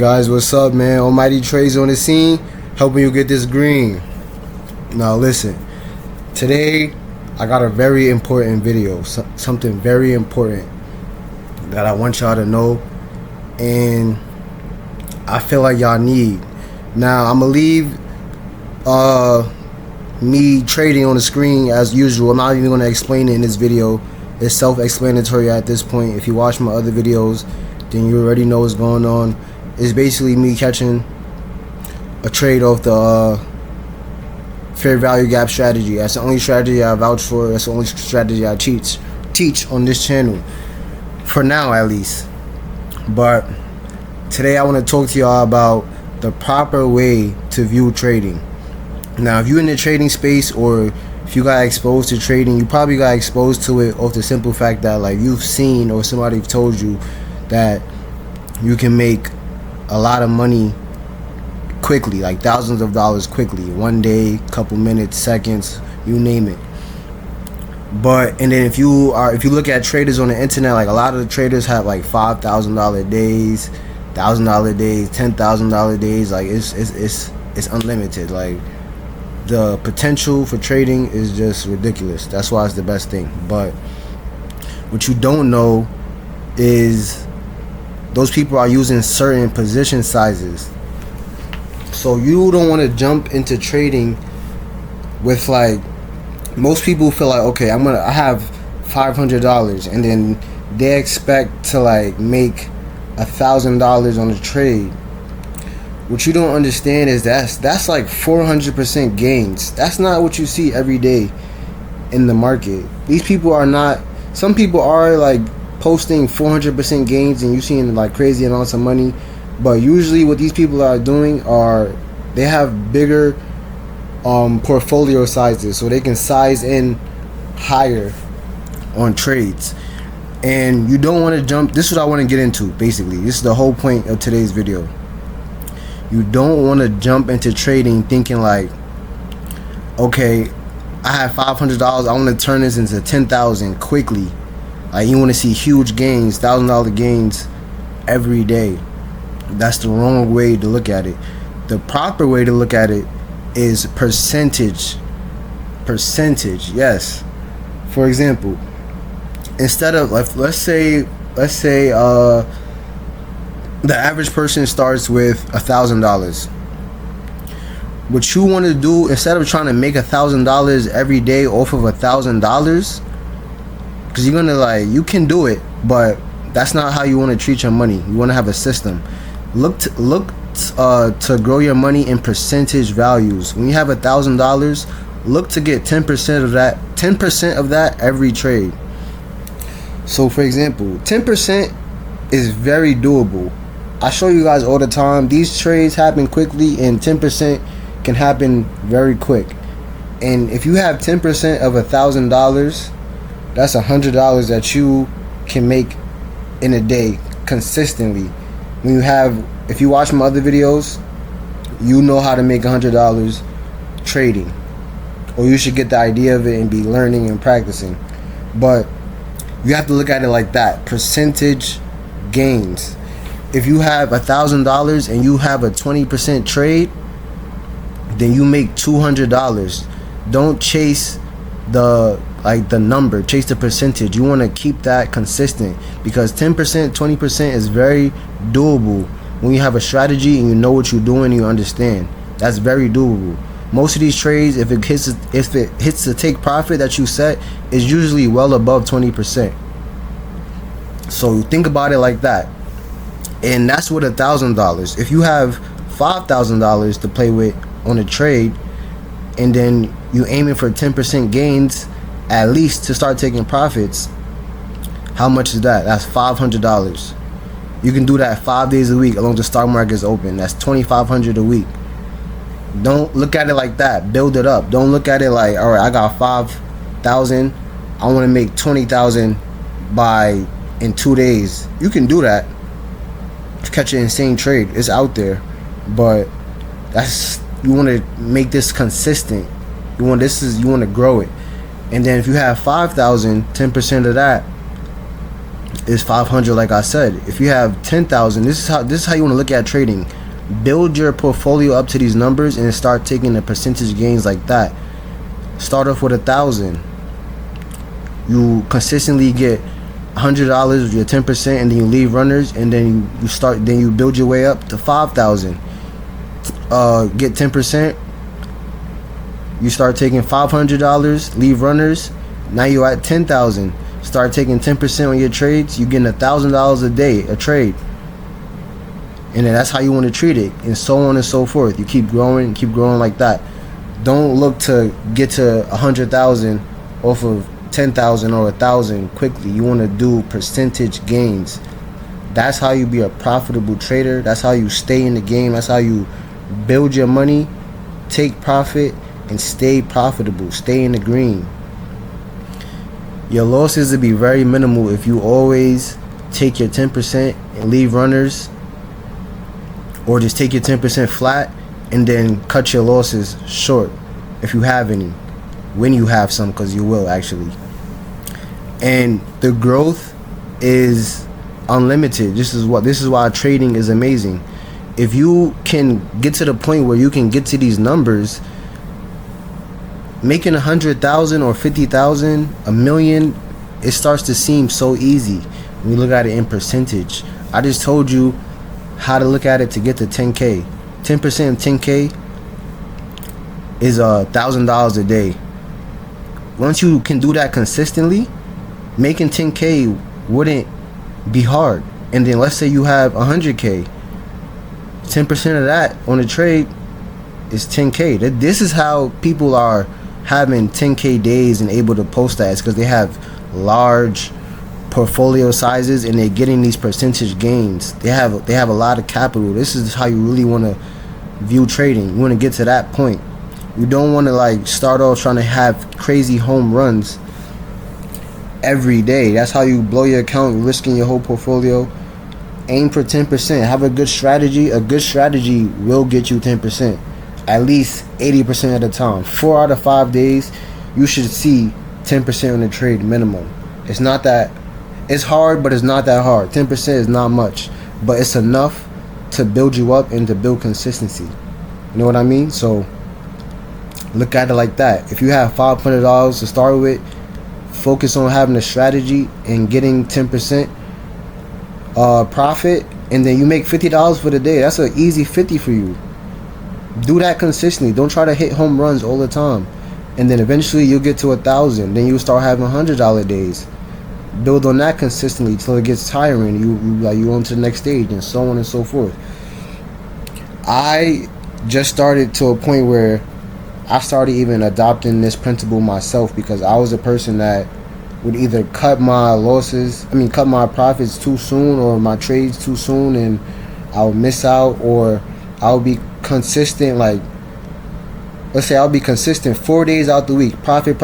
Guys, what's up, man? Almighty Trades on the scene, helping you get this green. Now listen, today I got a very important video, something very important that I want y'all to know, and I feel like y'all need. Now I'm gonna leave me trading on the screen as usual. I'm not even gonna explain it in this video. It's self-explanatory at this point. If you watch my other videos, then you already know what's going on. It's basically me catching a trade off the fair value gap strategy. That's the only strategy I vouch for. That's the only strategy I teach on this channel, for now at least. But today I want to talk to y'all about the proper way to view trading. Now, if you're in the trading space, or if you got exposed to trading, you probably got exposed to it off the simple fact that, like, you've seen or somebody told you that you can make a lot of money quickly, like thousands of dollars quickly, one day, couple minutes, seconds, you name it. And then if you look at traders on the internet, like, a lot of the traders have like $5,000 days, $1,000 days, $10,000 days. Like, it's unlimited. Like, the potential for trading is just ridiculous. That's why it's the best thing. But what you don't know is those people are using certain position sizes. So you don't want to jump into trading with, like, most people feel like, okay, I have $500, and then they expect to, like, make $1,000 on a trade. What you don't understand is that's like 400% gains. That's not what you see every day in the market. These people are not. Some people are, like, posting 400% gains, and you seeing, like, crazy amounts of money. But usually what these people are doing are they have bigger portfolio sizes, so they can size in higher on trades. And you don't want to jump. This is what I want to get into, basically. This is the whole point of today's video. You don't want to jump into trading thinking like, okay, I have $500, I want to turn this into $10,000 quickly. Like, you want to see huge gains, $1,000 gains every day. That's the wrong way to look at it. The proper way to look at it is percentage. Yes. For example, instead of, let's say the average person starts with $1,000. What you want to do, instead of trying to make $1,000 every day off of $1,000, because you're gonna, like, you can do it, but that's not how you want to treat your money. You want to have a system. Look to grow your money in percentage values. When you have $1,000, look to get 10% of that. 10% of that every trade. So, for example, 10% is very doable. I show you guys all the time. These trades happen quickly, and 10% can happen very quick. And if you have 10% of $1,000, that's $100 that you can make in a day consistently. When you have, if you watch my other videos, you know how to make $100 trading, or you should get the idea of it and be learning and practicing. But you have to look at it like that, percentage gains. If you have $1,000 and you have a 20% trade, then you make $200. Don't chase the number, chase the percentage. You want to keep that consistent, because 10%, 20% is very doable when you have a strategy and you know what you're doing and you understand. That's very doable. Most of these trades, if it hits the take profit that you set, is usually well above 20%. So think about it like that. And that's with $1,000. If you have $5,000 to play with on a trade, and then you aiming for 10% gains at least to start taking profits, how much is that? That's $500. You can do that 5 days a week as long as the stock market is open. That's $2,500 a week. Don't look at it like that. Build it up. Don't look at it like, all right, I got 5,000. I want to make 20,000 in 2 days. You can do that. Catch an insane trade. It's out there, but you want to make this consistent. You want to grow it. And then if you have 5,000, 10% of that, is 500. Like I said, if you have 10,000, this is how you want to look at trading. Build your portfolio up to these numbers and start taking the percentage gains like that. Start off with 1,000. You consistently get $100 with your 10%, and then you leave runners, and then you build your way up to 5,000. Get 10%. You start taking $500, leave runners. Now you're at 10,000. Start taking 10% on your trades. You're getting $1,000 a day a trade, and then that's how you want to treat it, and so on and so forth. You keep growing like that. Don't look to get to 100,000 off of 10,000 or 1,000 quickly. You want to do percentage gains. That's how you be a profitable trader. That's how you stay in the game. That's how you build your money, take profit, and stay profitable. Stay in the green. Your losses will be very minimal if you always take your 10% and leave runners, or just take your 10% flat and then cut your losses short if you have any, when you have some, because you will actually. And the growth is unlimited. This is why trading is amazing. If you can get to the point where you can get to these numbers, making 100,000 or 50,000, $1 million, it starts to seem so easy when you look at it in percentage. I just told you how to look at it to get to 10K. 10% of 10K is $1,000 a day. Once you can do that consistently, making 10K wouldn't be hard. And then let's say you have 100K, 10% of that on a trade is 10K. This is how people are having 10K days and able to post that. It's because they have large portfolio sizes and they're getting these percentage gains. They have a lot of capital. This is how you really want to view trading. You want to get to that point. You don't want to like start off trying to have crazy home runs every day. That's how you blow your account. You're risking your whole portfolio. Aim for 10%. Have a good strategy. A good strategy will get you 10%. At least 80% of the time. 4 out of 5 days, you should see 10% on the trade minimum. It's not that, it's hard, but it's not that hard. 10% is not much, but it's enough to build you up and to build consistency. You know what I mean? So look at it like that. If you have $500 to start with, focus on having a strategy and getting 10% profit, and then you make $50 for the day. That's an easy 50 for you. Do that consistently. Don't try to hit home runs all the time, and then eventually you'll get to 1,000. Then you start having $100 days. Build on that consistently till it gets tiring. You on to the next stage, and so on and so forth. I just started to a point where I started even adopting this principle myself, because I was a person that would either cut my profits too soon, or my trades too soon, and I would miss out, or I would be consistent. Like, let's say I'll be consistent 4 days out the week, profit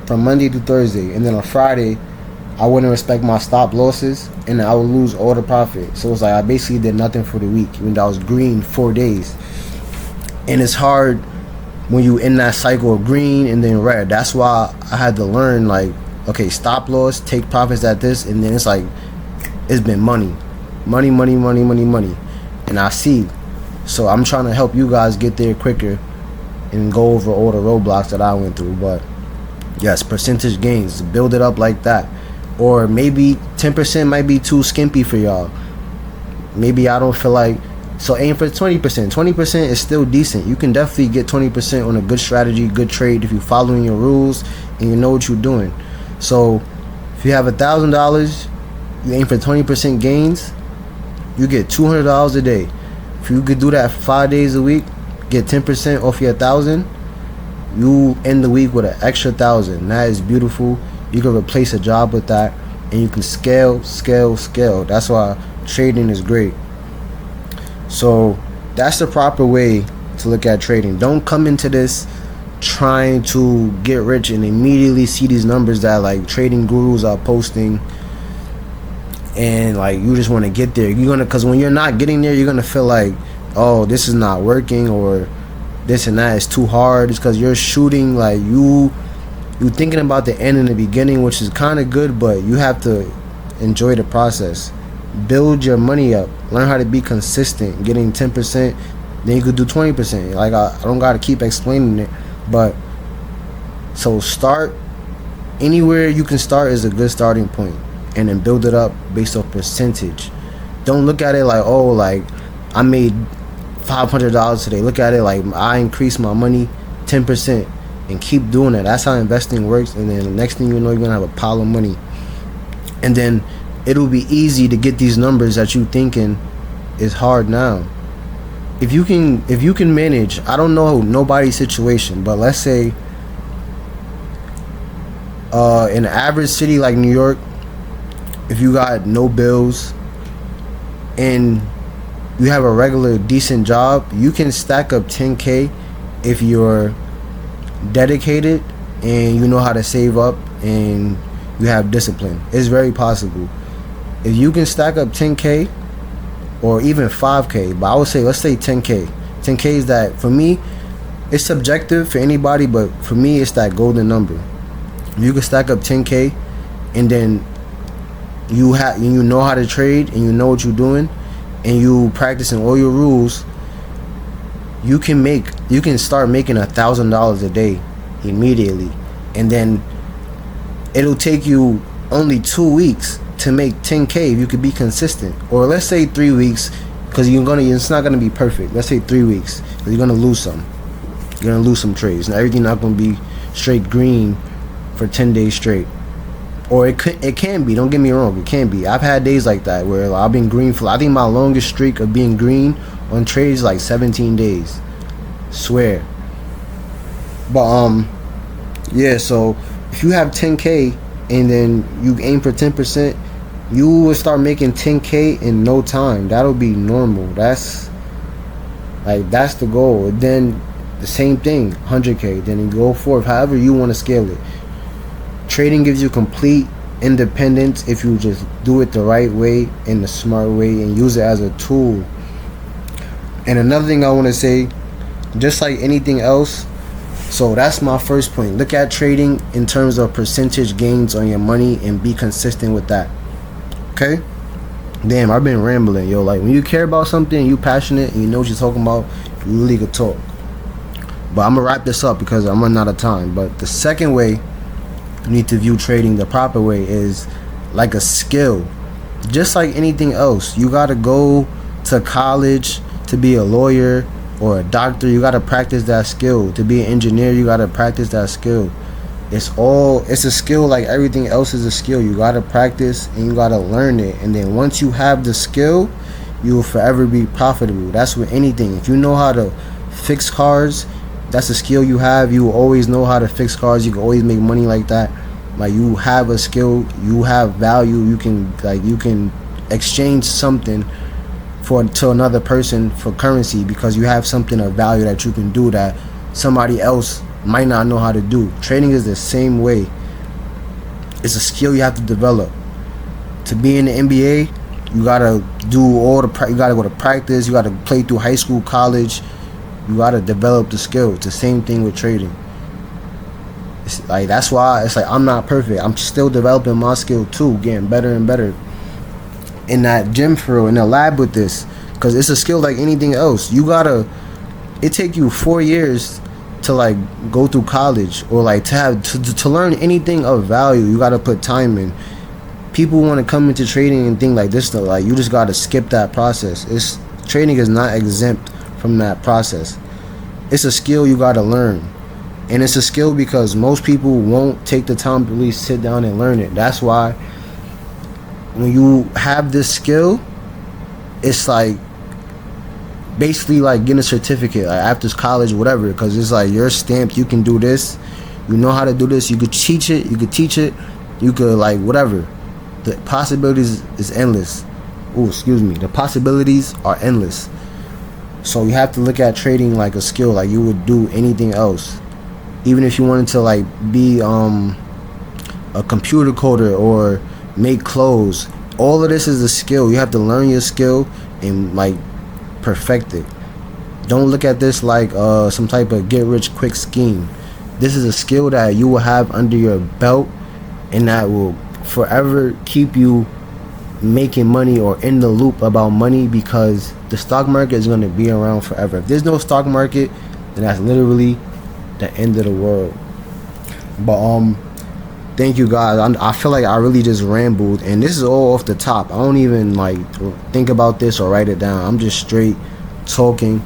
from Monday to Thursday, and then on Friday I wouldn't respect my stop losses and I would lose all the profit. So it's like I basically did nothing for the week, even though I was green 4 days. And it's hard when you in that cycle of green and then red. That's why I had to learn, like, okay, stop loss, take profits at this, and then it's like it's been money, and I see. So I'm trying to help you guys get there quicker and go over all the roadblocks that I went through. But yes, percentage gains, build it up like that. Or maybe 10% might be too skimpy for y'all. Maybe I don't feel like, so aim for 20%. 20% is still decent. You can definitely get 20% on a good strategy, good trade, if you're following your rules and you know what you're doing. So if you have $1,000, you aim for 20% gains, you get $200 a day. If you could do that 5 days a week, get 10% off your 1,000, you end the week with an extra 1,000. That is beautiful. You can replace a job with that, and you can scale. That's why trading is great. So that's the proper way to look at trading. Don't come into this trying to get rich and immediately see these numbers that like trading gurus are posting, and like you just want to get there. Because when you're not getting there, you're gonna feel like, oh, this is not working, or this and that is too hard. It's because you're shooting, like you're thinking about the end and the beginning, which is kind of good, but you have to enjoy the process. Build your money up. Learn how to be consistent. Getting 10%, then you could do 20%. Like I don't gotta keep explaining it, but so start anywhere you can start is a good starting point, and then build it up based off percentage. Don't look at it like, oh, like I made $500 today. Look at it like I increased my money 10%, and keep doing that. That's how investing works. And then the next thing you know, you're gonna have a pile of money, and then it'll be easy to get these numbers that you thinking is hard now. If you can manage, I don't know nobody's situation, but let's say in an average city like New York, if you got no bills and you have a regular decent job, you can stack up 10K if you're dedicated and you know how to save up and you have discipline. It's very possible. If you can stack up 10K or even 5K, but I would say, let's say 10K. 10K is that, for me, it's subjective for anybody, but for me, it's that golden number. If you can stack up 10K and then you know how to trade and you know what you're doing and you practicing all your rules, you can start making $1,000 a day immediately, and then it'll take you only 2 weeks to make 10K if you could be consistent. Or let's say 3 weeks, because it's not gonna be perfect. Let's say 3 weeks, because you're gonna lose some. You're gonna lose some trades. Now everything's not gonna be straight green for 10 days straight. Or it can be. Don't get me wrong. It can be. I've had days like that where I've been green for. I think my longest streak of being green on trades is like 17 days. Swear. But yeah. So if you have 10K and then you aim for 10%, you will start making 10K in no time. That'll be normal. That's the goal. Then the same thing, 100K. Then you go forth, however you want to scale it. Trading gives you complete independence if you just do it the right way, in the smart way, and use it as a tool. And another thing I want to say, just like anything else, so that's my first point. Look at trading in terms of percentage gains on your money and be consistent with that. Okay? Damn, I've been rambling, yo. Like, when you care about something, you passionate, and you know what you're talking about, you really could talk. But I'm gonna wrap this up because I'm running out of time. But the second way you need to view trading the proper way is like a skill. Just like anything else, you gotta go to college to be a lawyer or a doctor. You gotta practice that skill. To be an engineer, you gotta practice that skill. It's a skill like everything else is a skill. You gotta practice and you gotta learn it. And then once you have the skill, you will forever be profitable. That's with anything. If you know how to fix cars, that's a skill you have. You will always know how to fix cars. You can always make money like that. Like, you have a skill, you have value. You can exchange something to another person for currency because you have something of value that you can do that somebody else might not know how to do. Trading is the same way. It's a skill you have to develop. To be in the NBA, you gotta do you gotta go to practice. You gotta play through high school, college. You gotta develop the skill. It's the same thing with trading. It's like, that's why it's like I'm not perfect. I'm still developing my skill too, getting better and better in that gym, for real, in the lab with this, because it's a skill like anything else. It take you 4 years to like go through college, or like to learn anything of value. You gotta put time in. People want to come into trading and think like this though, like you just gotta skip that process. Trading is not exempt from that process. It's a skill you gotta learn, and it's a skill because most people won't take the time to really sit down and learn it. That's why when you have this skill, it's like basically like getting a certificate, like after college, whatever, because it's like you're stamped. You can do this. You know how to do this. You could teach it. You could like whatever. The possibilities is endless. The possibilities are endless. So you have to look at trading like a skill, like you would do anything else. Even if you wanted to like be a computer coder or make clothes, all of this is a skill. You have to learn your skill and like perfect it. Don't look at this like some type of get rich quick scheme. This is a skill that you will have under your belt, and that will forever keep you making money or in the loop about money, because the stock market is going to be around forever. If there's no stock market, then that's literally the end of the world. But thank you guys. I feel like I really just rambled, and this is all off the top. I don't even like think about this or write it down. I'm just straight talking,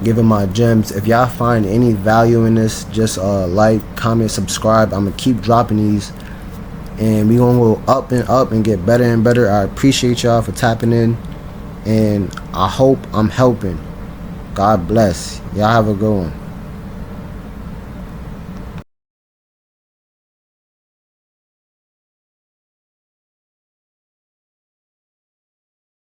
giving my gems. If y'all find any value in this, just like, comment, subscribe. I'm gonna keep dropping these, and we gonna go up and up and get better and better. I appreciate y'all for tapping in, and I hope I'm helping. God bless. Y'all have a good one.